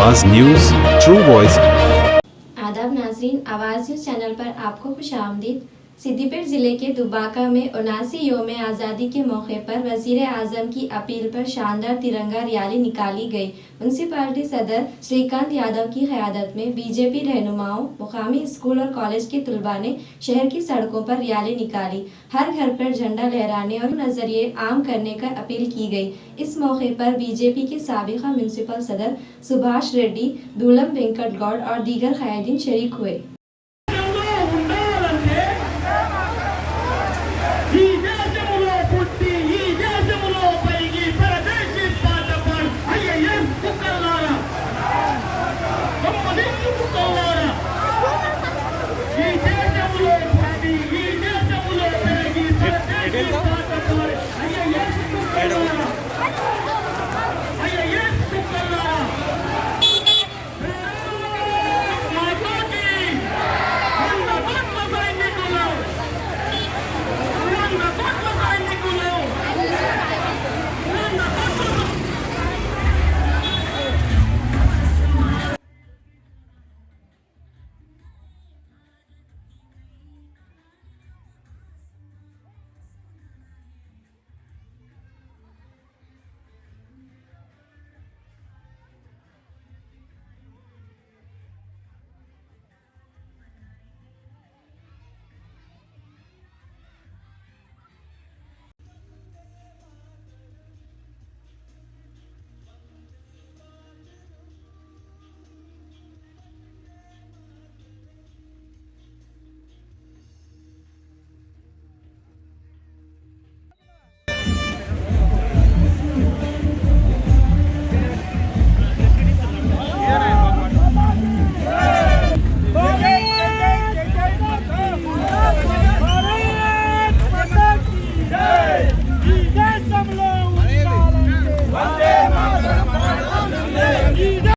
आवाज news, true voice. आदाब नाज़रीन, आवाज़ न्यूज़ चैनल पर आपको खुशामदीद। सिद्दीपेट ज़िले के दुबाका में 79 योम आज़ादी के मौके पर वज़ीर आज़म की अपील पर शानदार तिरंगा रैली निकाली गई। म्यूनसिपालिटी सदर श्रीकांत यादव की क़यादत में बीजेपी रहनुमाओं, मुकामी स्कूल और कॉलेज के तलबा ने शहर की सड़कों पर रैली निकाली। हर घर पर झंडा लहराने और नजरिए आम करने का अपील की गई। इस मौके पर बीजेपी के साबिका म्यूनसिपल सदर सुभाष रेड्डी, दूलम वेंकट गौड़ और दीगर क़ायदीन शरीक हुए।